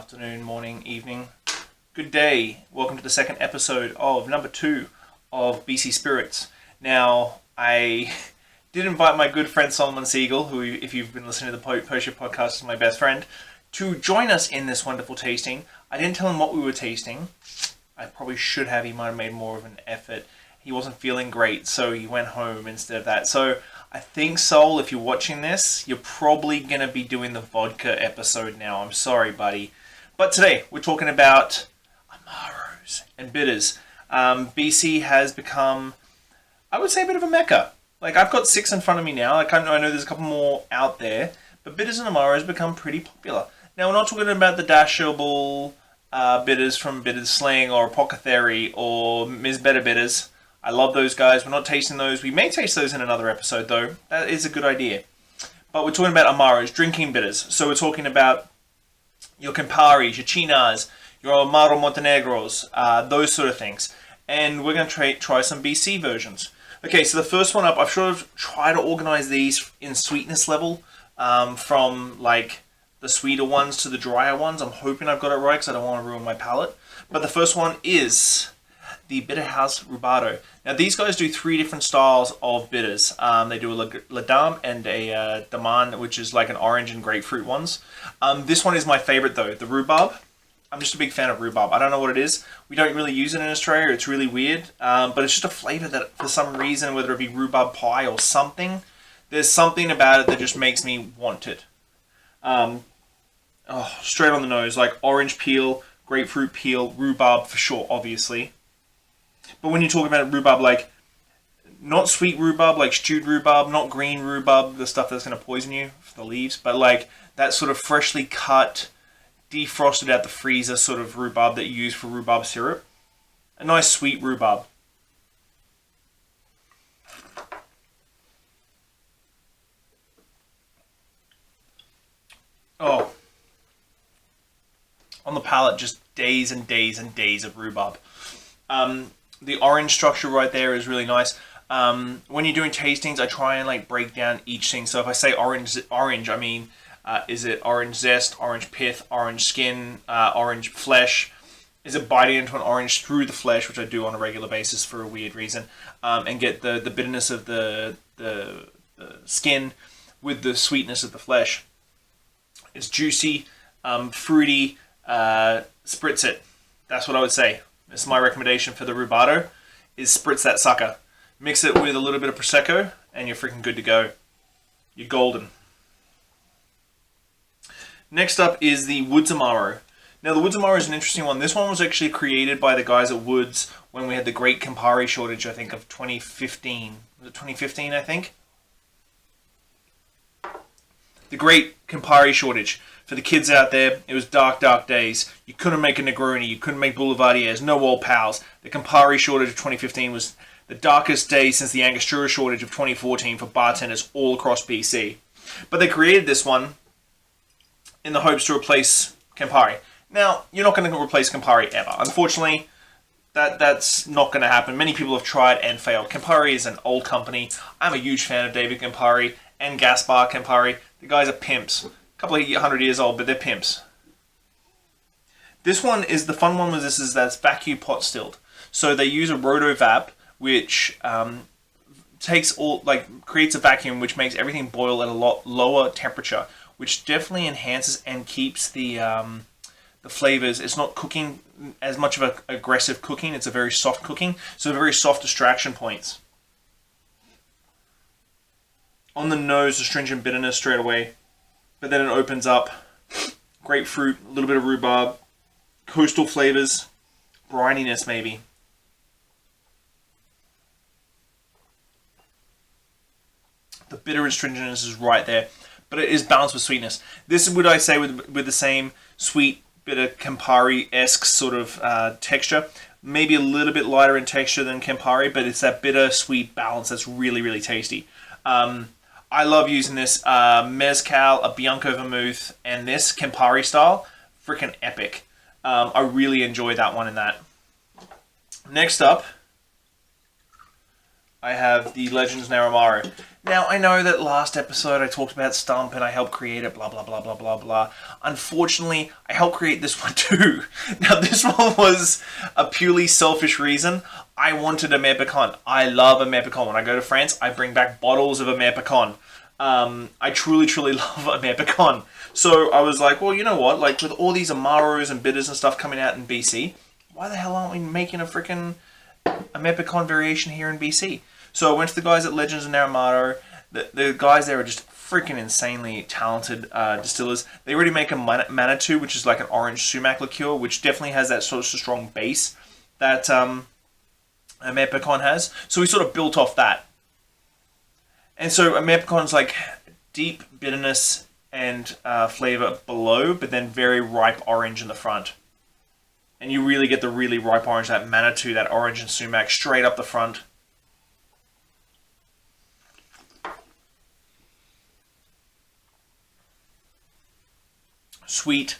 afternoon, morning, evening. Good day. Welcome to the second episode of number 2 of BC Spirits. Now, I did invite my good friend Solomon Siegel, who, if you've been listening to the Poacher podcast, is my best friend, to join us in this wonderful tasting. I didn't tell him what we were tasting. I probably should have. He might have made more of an effort. He wasn't feeling great, so he went home instead of that. So I think, Sol, if you're watching this, you're probably going to be doing the vodka episode now. I'm sorry, buddy. But today, we're talking about Amaros and bitters. BC has become, I would say, a bit of a mecca. Like, I've got 6 in front of me now. I know there's a couple more out there. But bitters and Amaros become pretty popular. Now, we're not talking about the dashable bitters from Bitters Sling or Apothecary or Ms. Better Bitters. I love those guys. We're not tasting those. We may taste those in another episode, though. That is a good idea. But we're talking about Amaros, drinking bitters. So we're talking about your Camparis, your Chinas, your Amaro Montenegros, those sort of things. And we're going to try some BC versions. Okay, so the first one up, I've sort of tried to organize these in sweetness level from like the sweeter ones to the drier ones. I'm hoping I've got it right because I don't want to ruin my palate. But the first one is the Bitterhouse Rubato. Now, these guys do 3 different styles of bitters. They do a La Dame and a Daman, which is like an orange and grapefruit ones. This one is my favorite, though, the rhubarb. I'm just a big fan of rhubarb. I don't know what it is. We don't really use it in Australia. It's really weird. But it's just a flavor that, for some reason, whether it be rhubarb pie or something, there's something about it that just makes me want it. Straight on the nose, like orange peel, grapefruit peel, rhubarb for sure, obviously. But when you talk about rhubarb, like, not sweet rhubarb, like stewed rhubarb, not green rhubarb, the stuff that's going to poison you, the leaves, but like that sort of freshly cut, defrosted out the freezer sort of rhubarb that you use for rhubarb syrup. A nice sweet rhubarb. Oh. On the palate, just days and days and days of rhubarb. The orange structure right there is really nice. When you're doing tastings, I try and like break down each thing. So if I say orange, I mean, is it orange zest, orange pith, orange skin, orange flesh? Is it biting into an orange through the flesh, which I do on a regular basis for a weird reason, and get the bitterness of the skin with the sweetness of the flesh? It's juicy, fruity, spritz it. That's what I would say. This is my recommendation for the Rubato, is spritz that sucker. Mix it with a little bit of Prosecco, and you're freaking good to go. You're golden. Next up is the Woods Amaro. Now, the Woods Amaro is an interesting one. This one was actually created by the guys at Woods when we had the great Campari shortage, I think, of 2015. Was it 2015, I think? The great Campari shortage. For the kids out there, it was dark, dark days. You couldn't make a Negroni. You couldn't make Boulevardiers. No Old Pals. The Campari shortage of 2015 was the darkest day since the Angostura shortage of 2014 for bartenders all across BC. But they created this one in the hopes to replace Campari. Now, you're not going to replace Campari ever. Unfortunately, that's not going to happen. Many people have tried and failed. Campari is an old company. I'm a huge fan of David Campari and Gaspar Campari. The guys are pimps. Couple of 100 years old, but they're pimps. This one is the fun one. That's vacuum pot stilled. So they use a rotovap, which creates a vacuum, which makes everything boil at a lot lower temperature, which definitely enhances and keeps the flavors. It's not cooking as much of an aggressive cooking. It's a very soft cooking, so very soft distraction points. On the nose, astringent bitterness straight away. But then it opens up grapefruit, a little bit of rhubarb, coastal flavors, brininess maybe. The bitter astringentness is right there, but it is balanced with sweetness. This is what I say with the same sweet, bitter Campari-esque sort of texture. Maybe a little bit lighter in texture than Campari, but it's that bitter-sweet balance that's really, really tasty. I love using this Mezcal, a Bianco Vermouth, and this Campari style. Freaking epic. I really enjoy that one in that. Next up, I have the Legends Naramaro. Now, I know that last episode I talked about Stump and I helped create it, blah, blah, blah, blah, blah, blah. Unfortunately, I helped create this one too. Now, this one was a purely selfish reason. I wanted a Mère Pecan. I love a Mère Pecan. When I go to France, I bring back bottles of a Mère Pecan. I truly, truly love a Mère Pecan. So I was like, well, you know what? Like, with all these Amaros and bitters and stuff coming out in BC, why the hell aren't we making a freaking a Mère Pecan variation here in BC? So I went to the guys at Legends of Naramaro. The guys there are just freaking insanely talented distillers. They already make a Manitou, which is like an orange sumac liqueur, which definitely has that sort of strong base that a Mère Pecan has. So we sort of built off that. And so a Mère Pecan's like deep bitterness and flavor below, but then very ripe orange in the front. And you really get the really ripe orange, that Manitou, that orange and sumac, straight up the front. Sweet,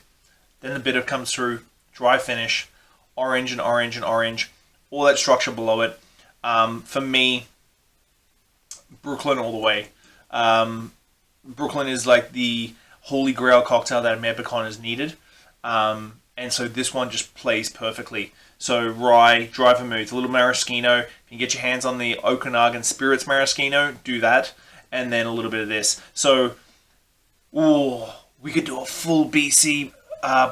then the bitter comes through, dry finish, orange and orange and orange, all that structure below it. For me, Brooklyn all the way. Brooklyn is like the holy grail cocktail that a Mère Pecan is needed. And so this one just plays perfectly. So rye, dry vermouth, a little maraschino. If you get your hands on the Okanagan Spirits maraschino, do that. And then a little bit of this. So, ooh, we could do a full BC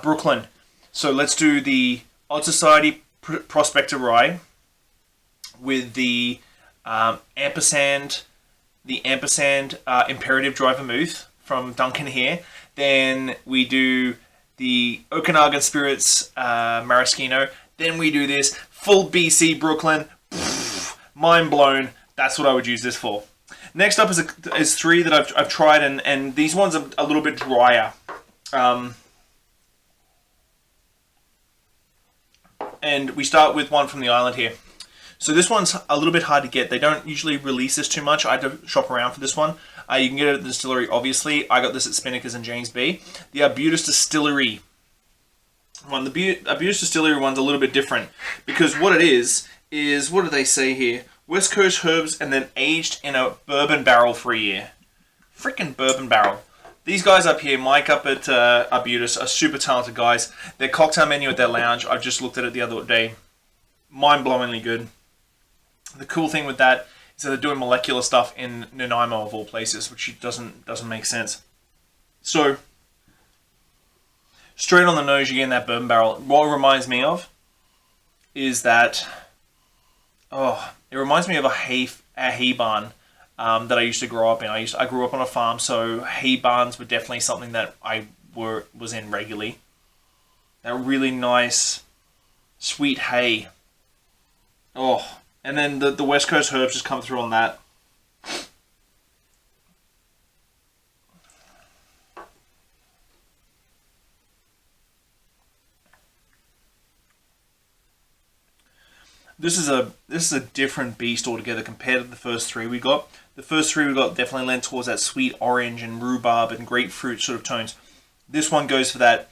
Brooklyn. So let's do the Odd Society Prospector Rye with the Ampersand Imperative Dry Vermouth from Duncan here. Then we do the Okanagan Spirits Maraschino. Then we do this full BC Brooklyn. Mind blown. That's what I would use this for. Next up is three that I've tried, and these ones are a little bit drier. And we start with one from the island here. So this one's a little bit hard to get. They don't usually release this too much. I had to shop around for this one. You can get it at the distillery, obviously. I got this at Spinnakers and James B. The Arbutus Distillery one. The Arbutus Distillery one's a little bit different, because what it is, what do they say here? West Coast herbs and then aged in a bourbon barrel for a year. Freaking bourbon barrel. These guys up here, Mike up at Arbutus, are super talented guys. Their cocktail menu at their lounge, I just looked at it the other day. Mind-blowingly good. The cool thing with that is that they're doing molecular stuff in Nanaimo of all places, which doesn't make sense. So, straight on the nose, you're getting that bourbon barrel. What it reminds me of is that, it reminds me of a hay barn that I used to grow up in. I grew up on a farm, so hay barns were definitely something that I was in regularly. That really nice, sweet hay. Oh, and then the West Coast herbs just come through on that. This is a different beast altogether compared to the first three we got. The first three we got definitely lent towards that sweet orange and rhubarb and grapefruit sort of tones. This one goes for that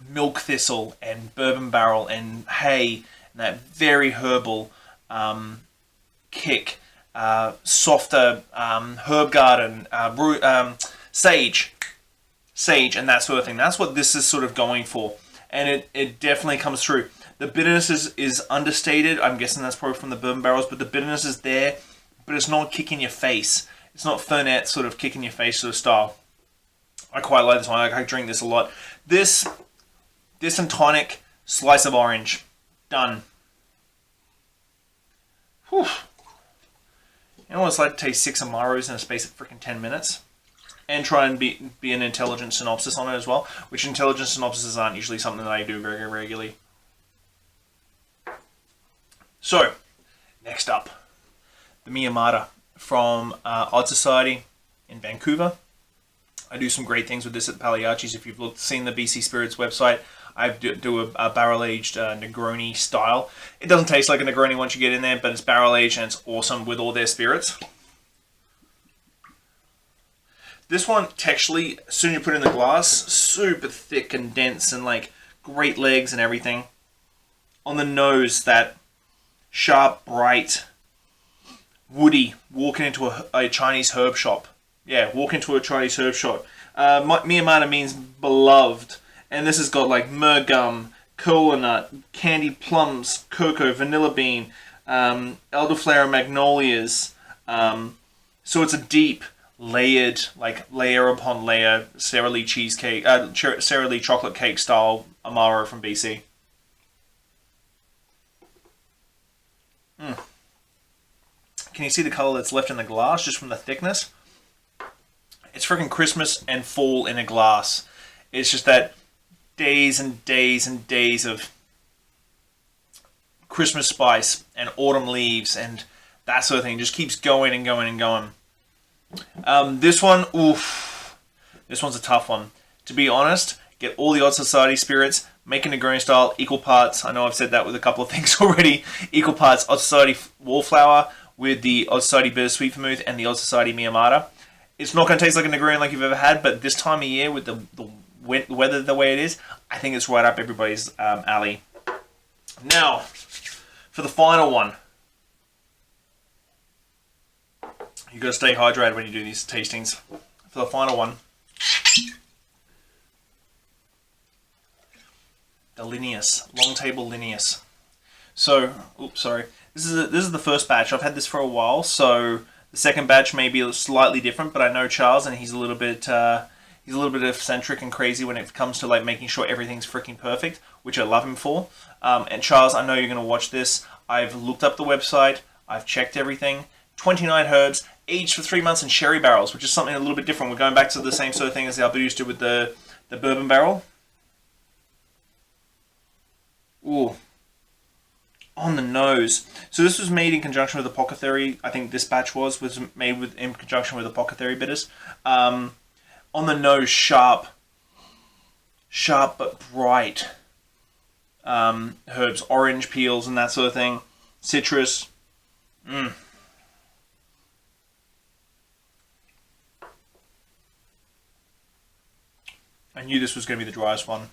milk thistle and bourbon barrel and hay and that very herbal kick, softer herb garden, sage, and that sort of thing. That's what this is sort of going for, and it definitely comes through. The bitterness is understated. I'm guessing that's probably from the bourbon barrels, but the bitterness is there, but it's not kicking your face. It's not Fernet sort of kicking your face sort of style. I quite like this one. I drink this a lot. This and tonic, slice of orange. Done. Whew. You know what it's like to taste 6 Amaros in a space of freaking 10 minutes? And try and be an intelligent synopsis on it as well, which intelligent synopsises aren't usually something that I do very regularly. So, next up, the Mia Amata from Odd Society in Vancouver. I do some great things with this at Pagliacci's. If you've seen the BC Spirits website, I do a barrel-aged Negroni style. It doesn't taste like a Negroni once you get in there, but it's barrel-aged and it's awesome with all their spirits. This one, texturally, as soon as you put it in the glass, super thick and dense and like great legs and everything. On the nose, that sharp, bright, woody, walking into a Chinese herb shop. Yeah, walk into a Chinese herb shop. Mia Amata means beloved, and this has got like myrrh gum, cola nut, candied plums, cocoa, vanilla bean, elderflower magnolias. So it's a deep, layered, like layer upon layer, Sara Lee cheesecake, Sara Lee chocolate cake style Amaro from BC. Can you see the color that's left in the glass just from the thickness? It's freaking Christmas and fall in a glass. It's just that days and days and days of Christmas spice and autumn leaves and that sort of thing. Just keeps going and going and going. This one, oof. This one's a tough one. To be honest, get all the odd Society spirits, make a Negroni style, equal parts. I know I've said that with a couple of things already. Equal parts Odd Society Wallflower with the Odd Society Bittersweet Vermouth and the Odd Society Mia Amata. It's not going to taste like a Negroni like you've ever had, but this time of year with the weather the way it is, I think it's right up everybody's alley. Now, for the final one. You've got to stay hydrated when you do these tastings. For the final one, the Lineus, Long Table Lineus. So, oops, sorry. This is the first batch. I've had this for a while, so the second batch may be slightly different. But I know Charles, and he's a little bit eccentric and crazy when it comes to like making sure everything's freaking perfect, which I love him for. And Charles, I know you're going to watch this. I've looked up the website. I've checked everything. 29 herbs, aged for 3 months in sherry barrels, which is something a little bit different. We're going back to the same sort of thing as the Arbutus did with the bourbon barrel. Ooh. On the nose. So this was made in conjunction with Apothecary. I think this batch was made in conjunction with Apothecary bitters. On the nose, sharp but bright herbs, orange peels and that sort of thing. Citrus. I knew this was going to be the driest one.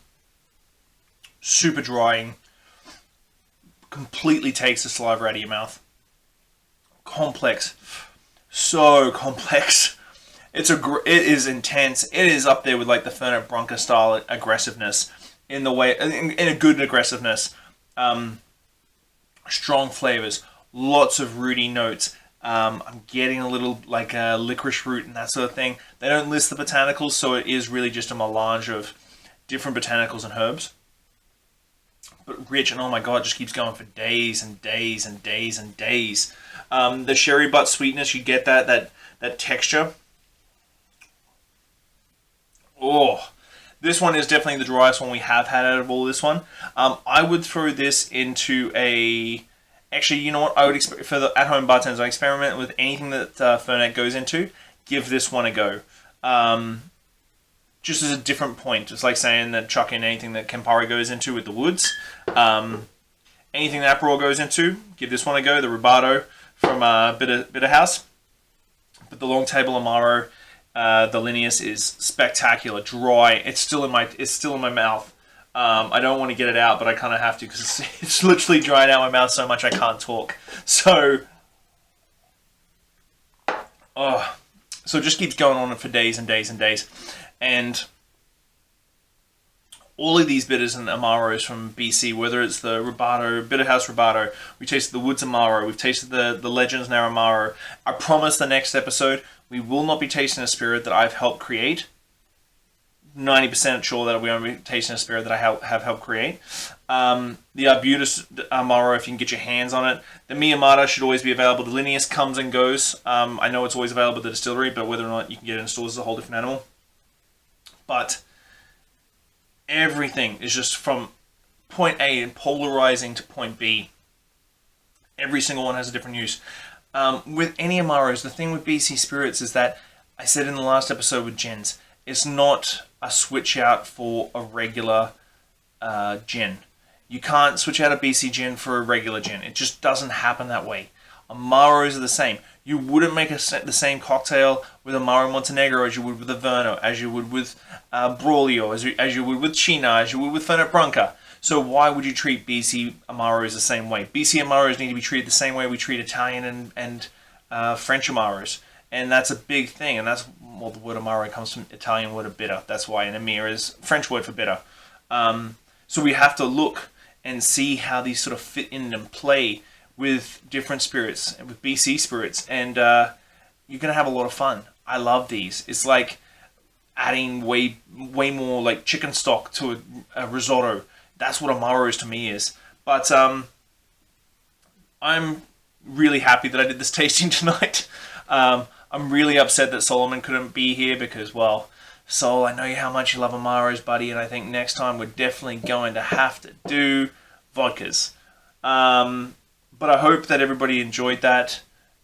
Super drying. Completely takes the saliva out of your mouth. Complex. So complex. It is intense. It is up there with like the Fernet Branca style aggressiveness in a good aggressiveness. Strong flavors. Lots of rooty notes. I'm getting a little like a licorice root and that sort of thing. They don't list the botanicals, so it is really just a melange of different botanicals and herbs. But rich, and oh my god, it just keeps going for days and days and days and days. The sherry butt sweetness, you get that texture. Oh, this one is definitely the driest one we have had out of all this one. I would throw this into a... Actually, you know what? I would for the at-home bartenders, I experiment with anything that Fernet goes into. Give this one a go. Just as a different point. It's like saying that chuck in anything that Campari goes into with the woods. Anything that Aperol goes into, give this one a go. The Rubato from Bitterhouse. But the Long Table Amaro, the Lineus is spectacular. Dry. It's still in my mouth. I don't want to get it out, but I kind of have to because it's literally drying out my mouth so much I can't talk. So it just keeps going on for days and days and days. And all of these bitters and Amaros from BC, whether it's the Rubato, Bitterhouse Rubato, we tasted the Woods Amaro, we've tasted the Legends Naramaro. I promise the next episode we will not be tasting a spirit that I've helped create. 90% sure that we won't be tasting a spirit that I have helped create. The Arbutus Amaro, if you can get your hands on it. The Mia Amata should always be available. The Lineus comes and goes. I know it's always available at the distillery, but whether or not you can get it in stores is a whole different animal. But everything is just from point A and polarizing to point B. Every single one has a different use. With any Amaros, the thing with BC Spirits is that, I said in the last episode with gins, it's not a switch out for a regular gin. You can't switch out a BC gin for a regular gin. It just doesn't happen that way. Amaros are the same. You wouldn't make the same cocktail with Amaro Montenegro as you would with Averno, as you would with Braulio, as you would with China, as you would with Fernet Branca. So why would you treat BC Amaros the same way? BC Amaros need to be treated the same way we treat Italian and French Amaros. And that's a big thing, and that's, well, the word Amaro comes from Italian word of bitter. That's why an Amir is French word for bitter. So we have to look and see how these sort of fit in and play with different spirits, and with BC spirits, and you're going to have a lot of fun. I love these. It's like adding way more like chicken stock to a risotto. That's what Amaros to me is. But I'm really happy that I did this tasting tonight. I'm really upset that Solomon couldn't be here because, well, Sol, I know how much you love Amaros, buddy, and I think next time we're definitely going to have to do vodkas. But I hope that everybody enjoyed that.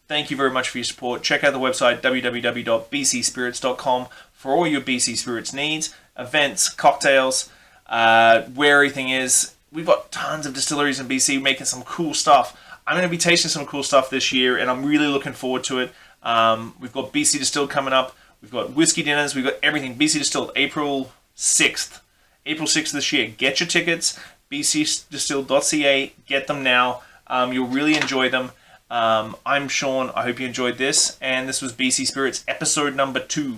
Thank you very much for your support. Check out the website www.bcspirits.com for all your BC Spirits needs, events, cocktails, where everything is. We've got tons of distilleries in BC making some cool stuff. I'm going to be tasting some cool stuff this year, and I'm really looking forward to it. We've got BC Distilled coming up. We've got whiskey dinners. We've got everything. BC Distilled, April 6th. April 6th this year. Get your tickets. bcdistilled.ca. Get them now. You'll really enjoy them. I'm Sean. I hope you enjoyed this. And this was BC Spirits episode number 2.